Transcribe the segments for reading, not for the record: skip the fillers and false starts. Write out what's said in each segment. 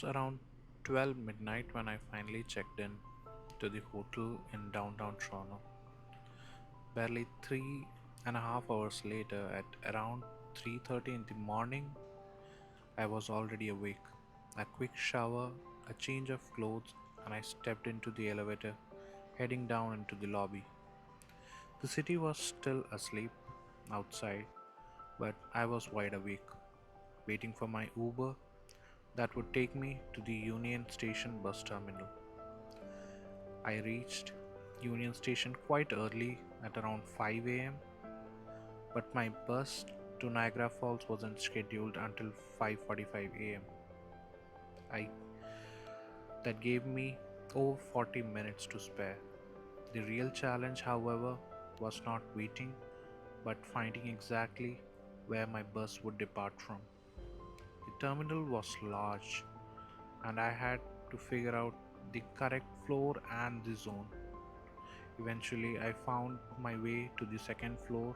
was around 12 midnight when I finally checked in to the hotel in downtown Toronto. Barely 3.5 hours later, at around 3:30 in the morning, I was already awake. A quick shower, a change of clothes, and I stepped into the elevator, heading down into the lobby. The city was still asleep outside, but I was wide awake, waiting for my Uber that would take me to the Union Station bus terminal. I reached Union Station quite early at around 5 a.m., but my bus to Niagara Falls wasn't scheduled until 5:45 a.m. I That gave me over 40 minutes to spare. The real challenge, however, was not waiting but finding exactly where my bus would depart from. The terminal was large and I had to figure out the correct floor and the zone. Eventually, I found my way to the second floor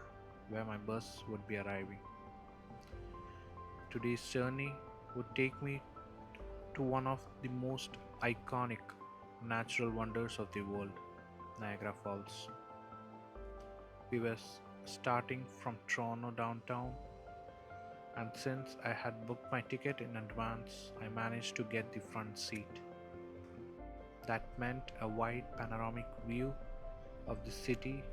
where my bus would be arriving. Today's journey would take me to one of the most iconic natural wonders of the world, Niagara Falls. We were starting from Toronto downtown, and since I had booked my ticket in advance, I managed to get the front seat. That meant a wide panoramic view of the city.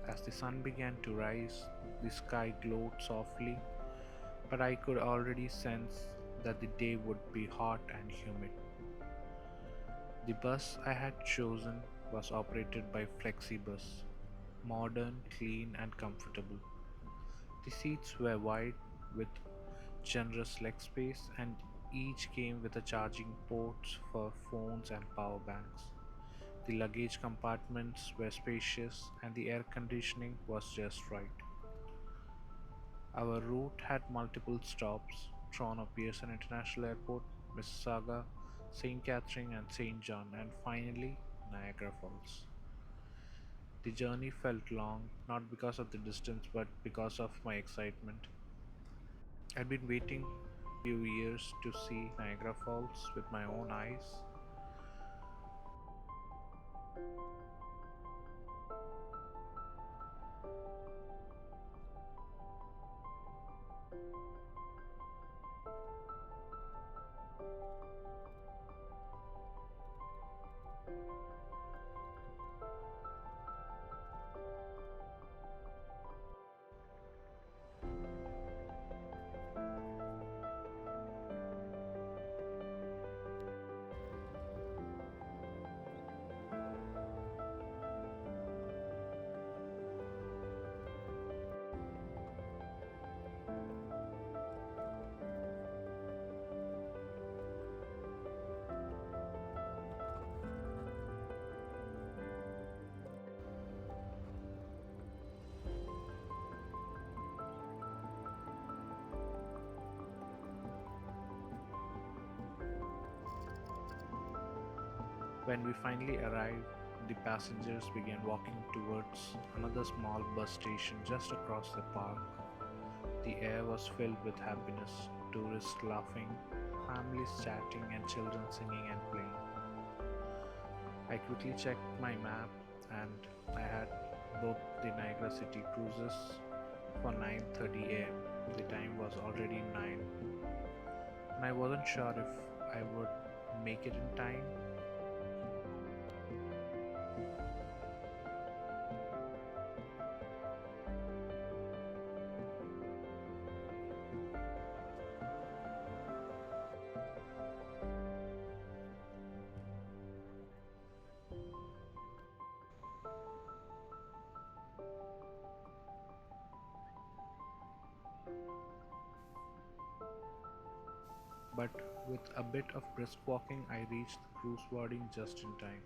As the sun began to rise, the sky glowed softly, but I could already sense that the day would be hot and humid. The bus I had chosen was operated by FlixBus, modern, clean, and comfortable. The seats were wide with generous leg space, and each came with a charging ports for phones and power banks. The luggage compartments were spacious, and the air conditioning was just right. Our route had multiple stops: Toronto Pearson International Airport, Mississauga, St. Catherine, and St. John, and finally Niagara Falls. The journey felt long, not because of the distance but because of my excitement. I'd been waiting few years to see Niagara Falls with my own eyes. When we finally arrived, the passengers began walking towards another small bus station just across the park. The air was filled with happiness, tourists laughing, families chatting, and children singing and playing. I quickly checked my map and I had booked the Niagara City Cruises for 9:30 a.m. The time was already 9 and I wasn't sure if I would make it in time. But with a bit of brisk walking, I reached the cruise boarding just in time.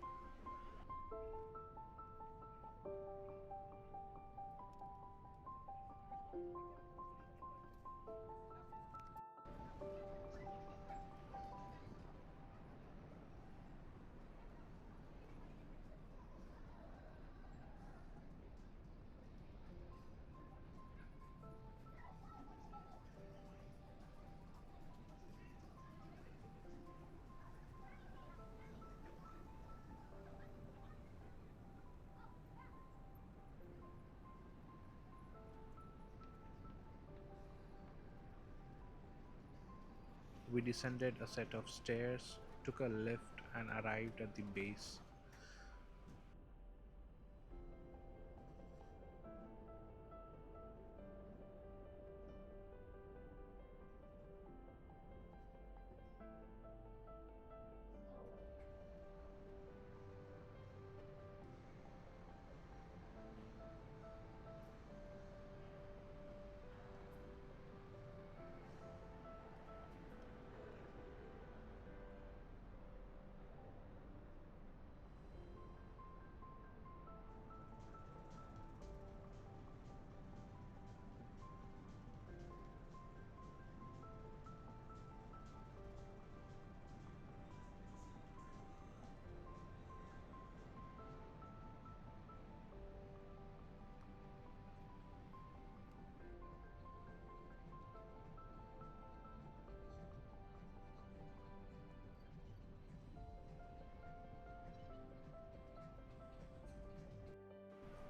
We descended a set of stairs, took a lift, and arrived at the base.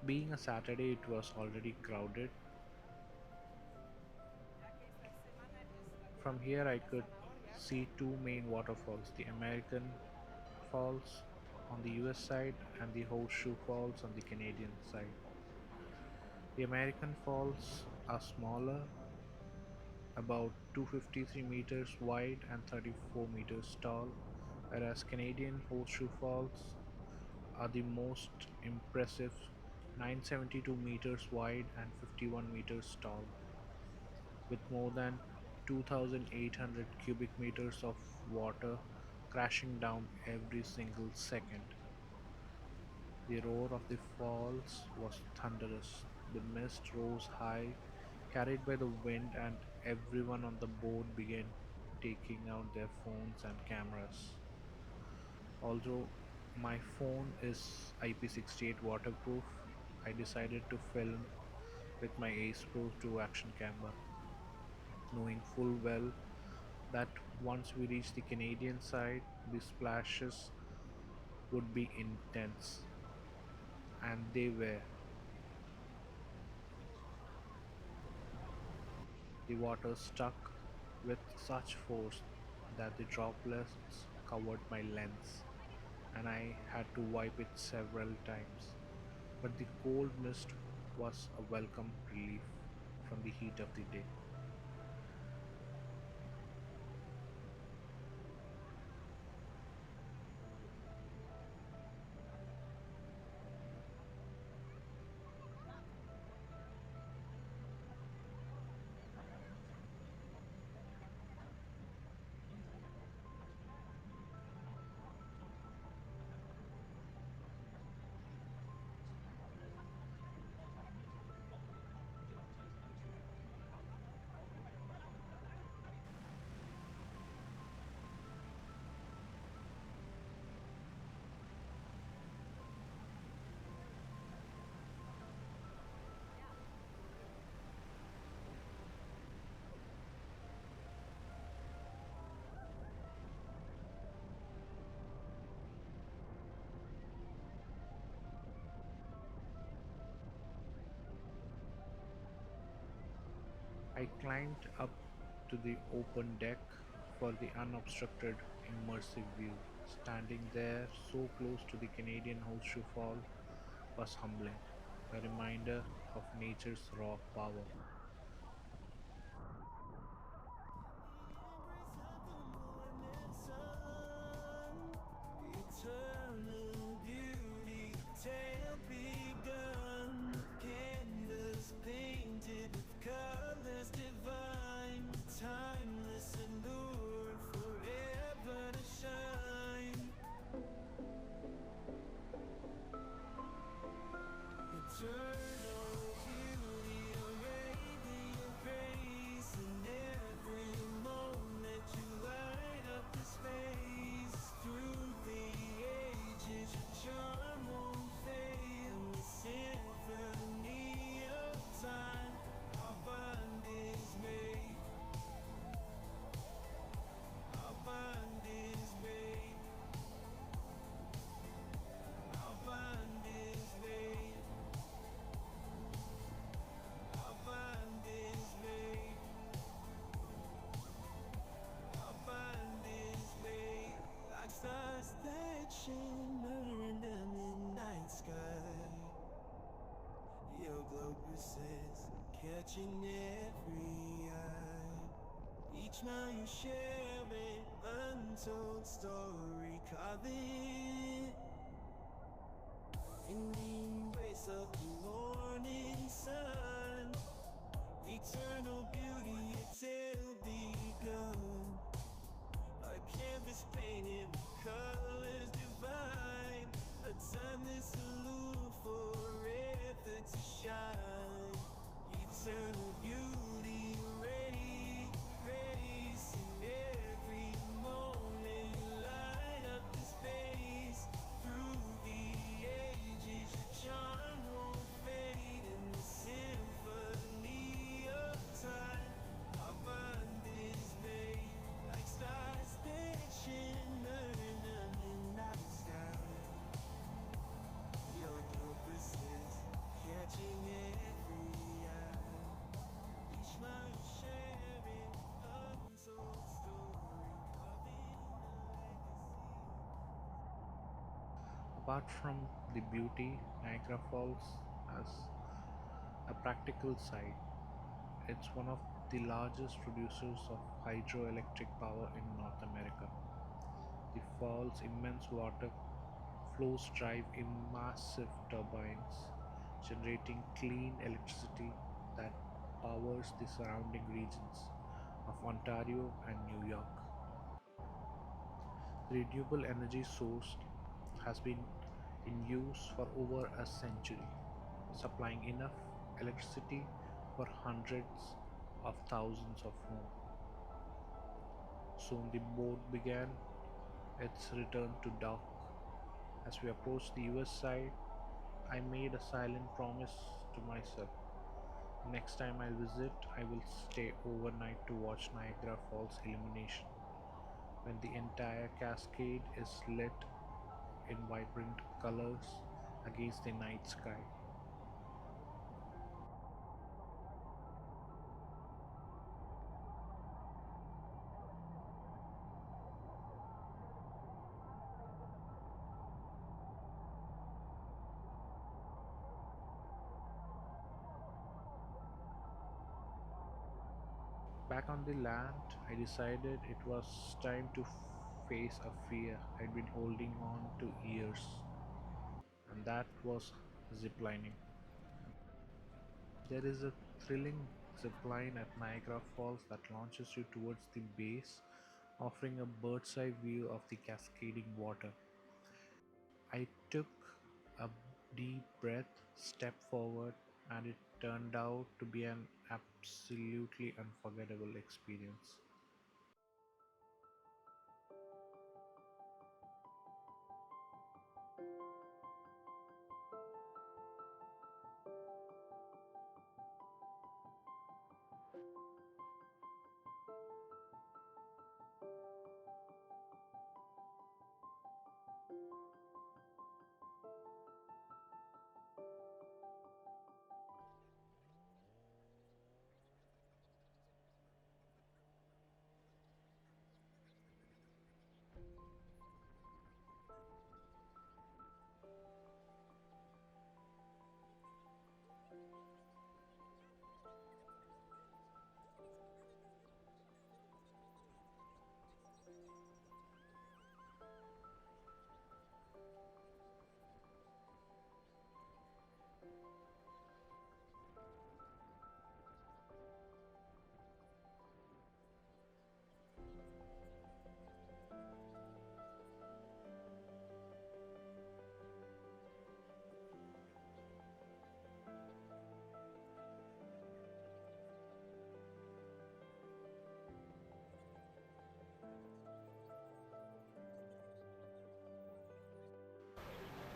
Being a Saturday, it was already crowded. From here, I could see two main waterfalls, the American Falls on the US side and the Horseshoe Falls on the Canadian side. The American Falls are smaller, about 253 meters wide and 34 meters tall, whereas Canadian Horseshoe Falls are the most impressive, 972 meters wide and 51 meters tall, with more than 2,800 cubic meters of water crashing down every single second. The roar of the falls was thunderous. The mist rose high, carried by the wind, and everyone on the boat began taking out their phones and cameras. Although my phone is IP68 waterproof, I decided to film with my Ace Pro 2 action camera, knowing full well that once we reached the Canadian side, the splashes would be intense, and they were. The water struck with such force that the droplets covered my lens, and I had to wipe it several times. But the cold mist was a welcome relief from the heat of the day. I climbed up to the open deck for the unobstructed, immersive view. Standing there, so close to the Canadian Horseshoe Fall, was humbling, a reminder of nature's raw power. shimmering the midnight sky. Your glow persists, catching every eye. Each mile you share an untold story, carving in the embrace of the morning sun. Eternal beauty, it's still begun. A canvas painted with colors divine. A timeless allure forever to shine. Eternal beauty, ready, grace in every moment. Light up the space through the ages. Your charm won't fade in the symphony of time. Our mind is made like stars that shimmer in the midnight sky. Your purpose is catching every eye. Each smile sharing untold story, carving a legacy. Apart from the beauty, Niagara Falls has a practical side. It's one of the largest producers of hydroelectric power in North America. The fall's immense water flows drive massive turbines, generating clean electricity that powers the surrounding regions of Ontario and New York. The renewable energy source has been in use for over a century, supplying enough electricity for hundreds of thousands of homes. Soon the boat began its return to dock. As we approached the US side, I made a silent promise to myself. Next time I visit, I will stay overnight to watch Niagara Falls illumination when the entire cascade is lit in vibrant colors against the night sky. Back on the land, I decided it was time to face a fear I'd been holding on to years, and that was ziplining. There is a thrilling zipline at Niagara Falls that launches you towards the base, offering a bird's eye view of the cascading water. I took a deep breath, stepped forward, and it turned out to be an absolutely unforgettable experience.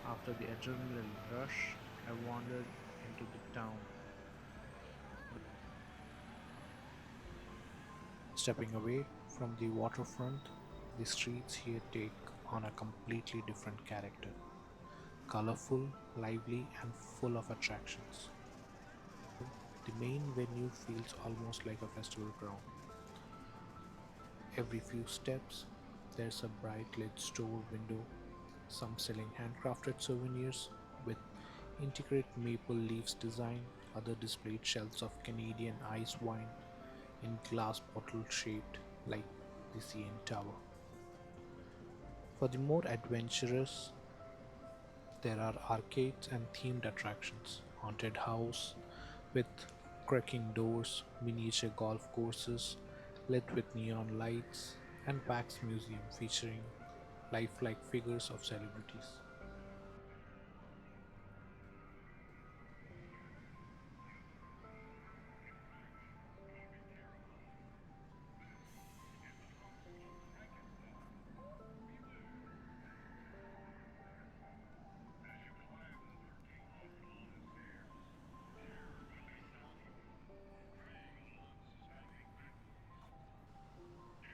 After the adrenaline rush, I wandered into the town. Stepping away from the waterfront, the streets here take on a completely different character. Colorful, lively, and full of attractions. The main venue feels almost like a festival ground. Every few steps, there's a bright lit store window some selling handcrafted souvenirs with intricate maple leaves design, others displayed shelves of Canadian ice wine in glass bottles shaped like the CN Tower. For the more adventurous, there are arcades and themed attractions, haunted house with cracking doors, miniature golf courses lit with neon lights, and wax museum featuring lifelike figures of celebrities.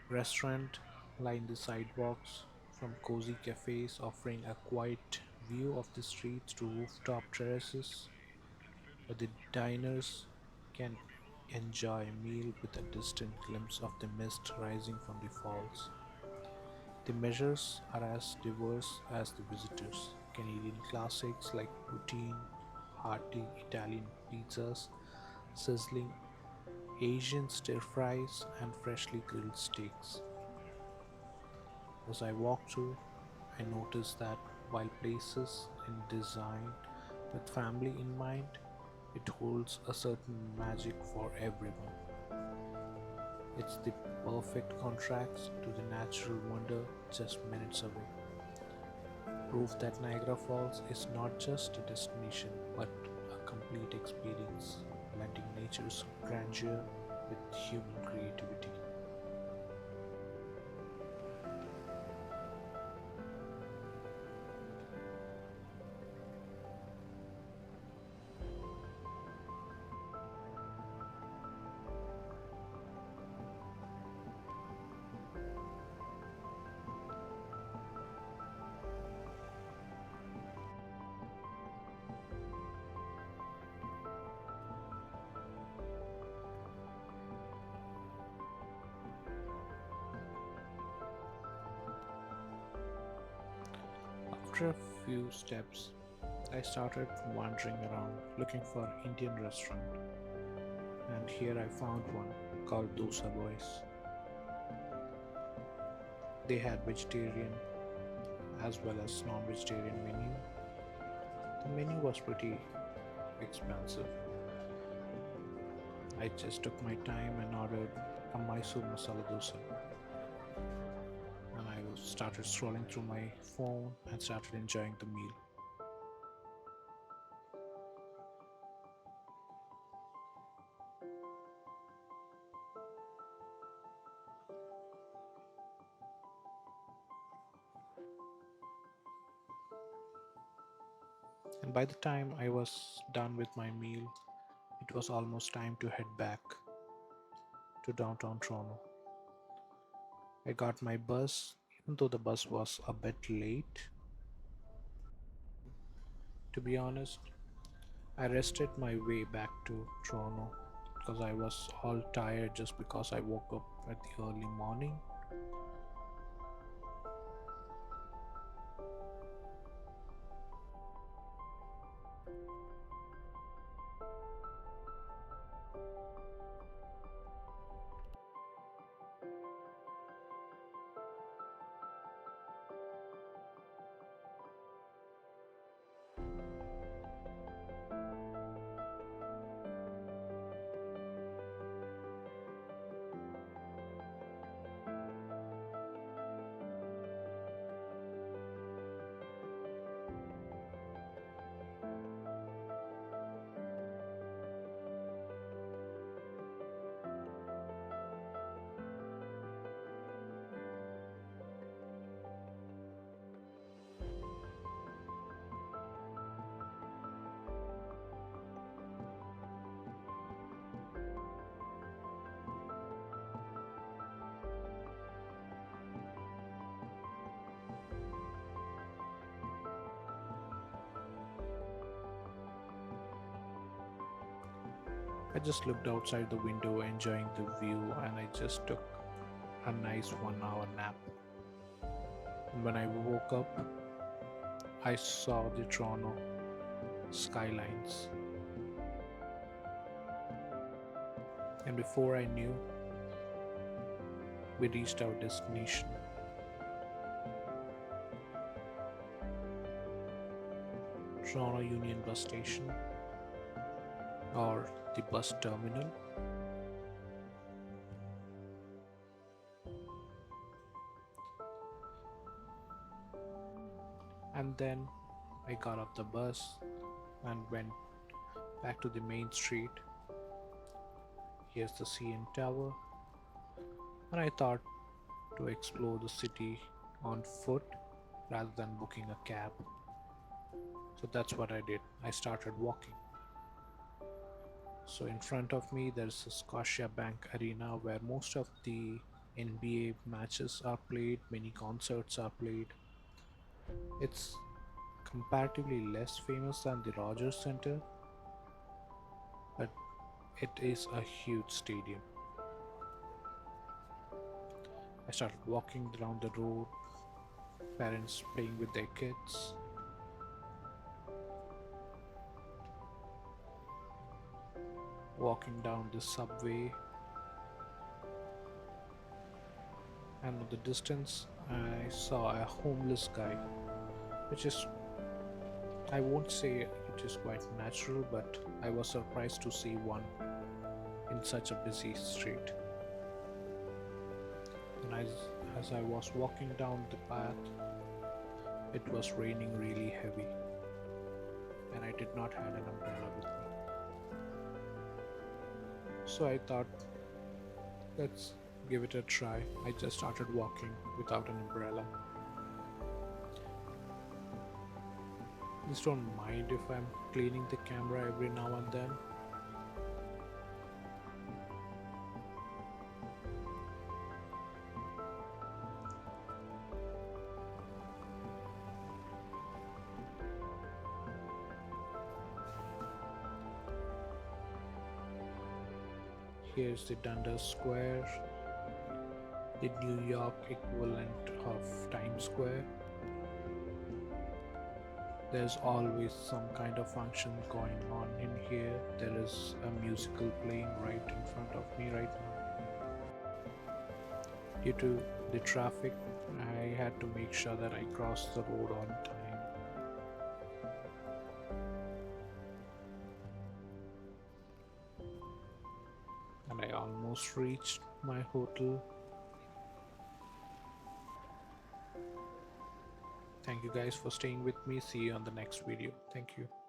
Restaurants line the sidewalks, from cozy cafes offering a quiet view of the streets to rooftop terraces where the diners can enjoy a meal with a distant glimpse of the mist rising from the falls. The measures are as diverse as the visitors. Canadian classics like poutine, hearty Italian pizzas, sizzling Asian stir fries, and freshly grilled steaks. As I walked through, I noticed that while places in design with family in mind, it holds a certain magic for everyone. It's the perfect contrast to the natural wonder just minutes away. Proof that Niagara Falls is not just a destination but a complete experience, blending nature's grandeur with human creativity. After a few steps, I started wandering around looking for Indian restaurant, and here I found one called Dosa Boys. They had vegetarian as well as non-vegetarian menu. The menu was pretty expensive. I just took my time and ordered a Mysore masala dosa, and I started scrolling through my phone and started enjoying the meal. And by the time I was done with my meal, it was almost time to head back to downtown Toronto. I got my bus, even though the bus was a bit late. To be honest, I rested my way back to Toronto because I was all tired just because I woke up at the early morning. I just looked outside the window enjoying the view and I just took a nice 1 hour nap. And when I woke up, I saw the Toronto skylines, and before I knew, we reached our destination, Toronto Union Bus Station, or the bus terminal. And then I got off the bus and went back to the main street. Here's the CN Tower, and I thought to explore the city on foot rather than booking a cab. So that's what I did. I started walking. So in front of me, there's a Scotia Bank Arena where most of the NBA matches are played, many concerts are played. It's comparatively less famous than the Rogers Center, but it is a huge stadium. I started walking down the road, parents playing with their kids, walking down the subway, and in the distance, I saw a homeless guy, which is, I won't say it is quite natural, but I was surprised to see one in such a busy street. And as I was walking down the path, it was raining really heavy, and I did not have an umbrella with me. So I thought, let's give it a try. I just started walking without an umbrella. Please don't mind if I'm cleaning the camera every now and then. Here's the Dundas Square, the New York equivalent of Times Square. There's always some kind of function going on in here. There is a musical playing right in front of me right now. Due to the traffic, I had to make sure that I crossed the road on time. And I almost reached my hotel. Thank you guys for staying with me. See you on the next video. Thank you.